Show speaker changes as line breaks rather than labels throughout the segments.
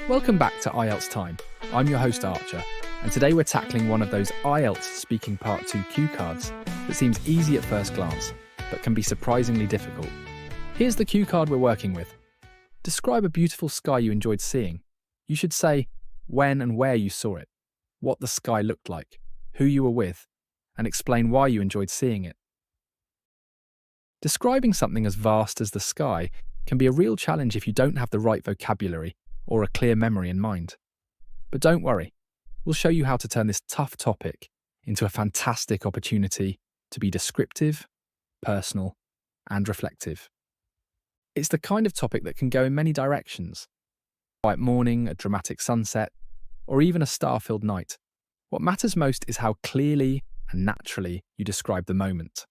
Welcome back to IELTS Time. I'm your host Archer, and today we're tackling one of those IELTS Speaking Part 2 cue cards that seems easy at first glance, but can be surprisingly difficult. Here's the cue card we're working with. Describe a beautiful sky you enjoyed seeing. You should say when and where you saw it, what the sky looked like, who you were with, and explain why you enjoyed seeing it. Describing something as vast as the sky can be a real challenge if you don't have the right vocabulary or a clear memory in mind. But don't worry, we'll show you how to turn this tough topic into a fantastic opportunity to be descriptive, personal, and reflective. It's the kind of topic that can go in many directions. A quiet morning, a dramatic sunset, or even a star-filled night. What matters most is how clearly and naturally you describe the moment.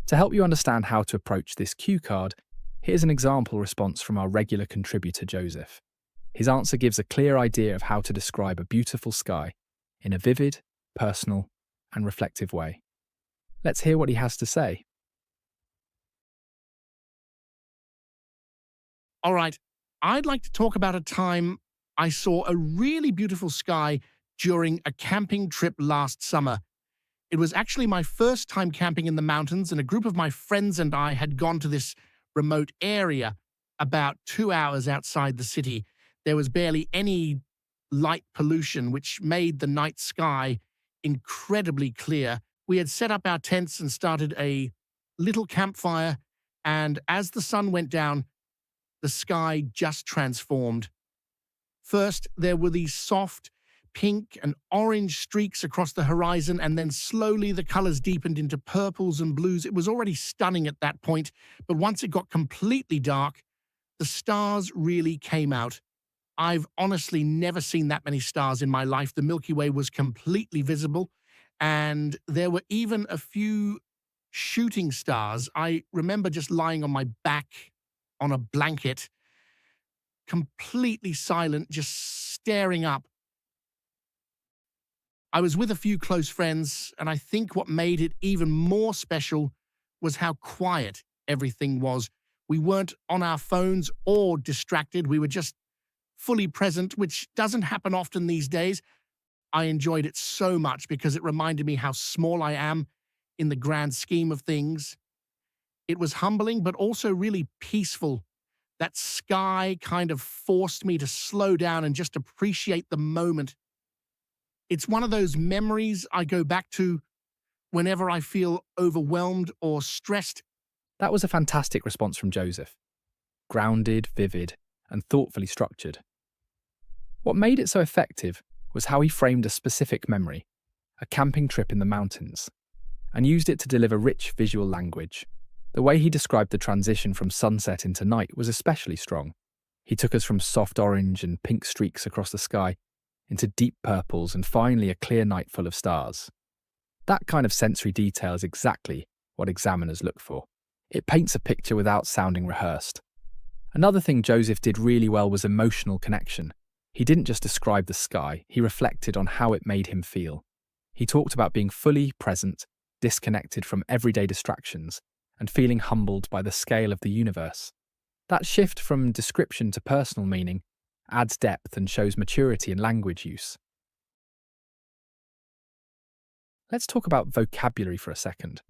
To help you understand how to approach this cue card, here's an example response from our regular contributor, Joseph. His answer gives a clear idea of how to describe a beautiful sky in a vivid, personal, and reflective way. Let's hear what he has to say.
All right, I'd like to talk about a time I saw a really beautiful sky during a camping trip last summer. It was actually my first time camping in the mountains, and a group of my friends and I had gone to this remote area about 2 hours outside the city. There was barely any light pollution, which made the night sky incredibly clear. We had set up our tents and started a little campfire, and as the sun went down, the sky just transformed. First, there were these soft pink and orange streaks across the horizon, and then slowly the colors deepened into purples and blues. It was already stunning at that point, but once it got completely dark, the stars really came out. I've honestly never seen that many stars in my life. The Milky Way was completely visible, and there were even a few shooting stars. I remember just lying on my back on a blanket, completely silent, just staring up. I was with a few close friends, and I think what made it even more special was how quiet everything was. We weren't on our phones or distracted. We were just fully present, which doesn't happen often these days. I enjoyed it so much because it reminded me how small I am in the grand scheme of things. It was humbling, but also really peaceful. That sky kind of forced me to slow down and just appreciate the moment. It's one of those memories I go back to whenever I feel overwhelmed or stressed.
That was a fantastic response from Joseph. Grounded, vivid, and thoughtfully structured. What made it so effective was how he framed a specific memory, a camping trip in the mountains, and used it to deliver rich visual language. The way he described the transition from sunset into night was especially strong. He took us from soft orange and pink streaks across the sky into deep purples and finally a clear night full of stars. That kind of sensory detail is exactly what examiners look for. It paints a picture without sounding rehearsed. Another thing Joseph did really well was emotional connection. He didn't just describe the sky, he reflected on how it made him feel. He talked about being fully present, disconnected from everyday distractions, and feeling humbled by the scale of the universe. That shift from description to personal meaning adds depth and shows maturity in language use. Let's talk about vocabulary for a second.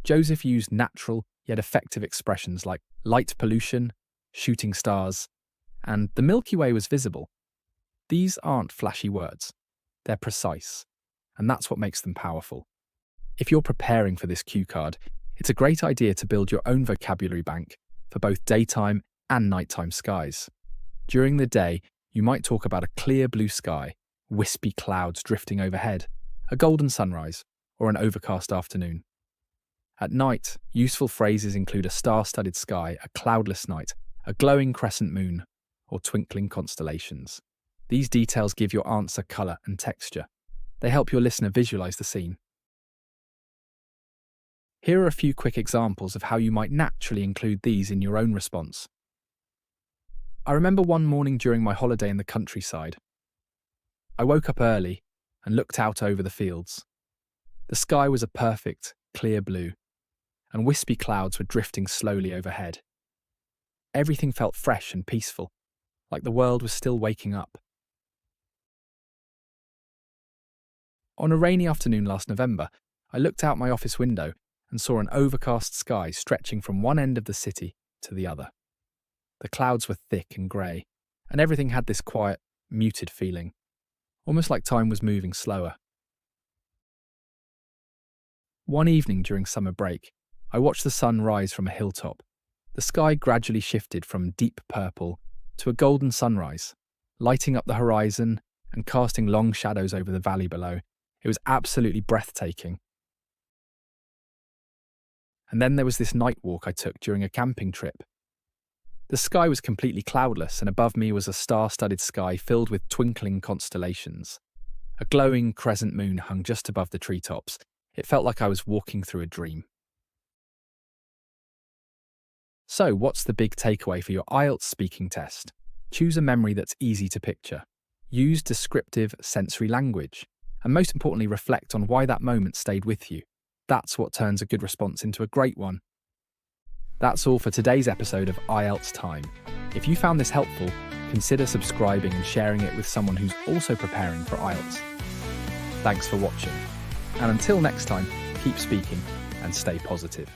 Joseph used natural yet effective expressions like light pollution, shooting stars, and the Milky Way was visible. These aren't flashy words. They're precise, and that's what makes them powerful. If you're preparing for this cue card, it's a great idea to build your own vocabulary bank for both daytime and nighttime skies. During the day, you might talk about a clear blue sky, wispy clouds drifting overhead, a golden sunrise, or an overcast afternoon. At night, useful phrases include a star-studded sky, a cloudless night, a glowing crescent moon, or twinkling constellations. These details give your answer colour and texture. They help your listener visualise the scene. Here are a few quick examples of how you might naturally include these in your own response. I remember one morning during my holiday in the countryside. I woke up early and looked out over the fields. The sky was a perfect, clear blue, and wispy clouds were drifting slowly overhead. Everything felt fresh and peaceful. like the world was still waking up. On a rainy afternoon last November, I looked out my office window and saw an overcast sky stretching from one end of the city to the other. The clouds were thick and grey, and everything had this quiet, muted feeling, almost like time was moving slower. One evening during summer break, I watched the sun rise from a hilltop. The sky gradually shifted from deep purple to a golden sunrise, lighting up the horizon and casting long shadows over the valley below. It was absolutely breathtaking. And then there was this night walk I took during a camping trip. The sky was completely cloudless, and above me was a star-studded sky filled with twinkling constellations. A glowing crescent moon hung just above the treetops. It felt like I was walking through a dream. So, what's the big takeaway for your IELTS speaking test? Choose a memory that's easy to picture. Use descriptive sensory language. And most importantly, reflect on why that moment stayed with you. That's what turns a good response into a great one. That's all for today's episode of IELTS Time. If you found this helpful, consider subscribing and sharing it with someone who's also preparing for IELTS. Thanks for watching. And until next time, keep speaking and stay positive.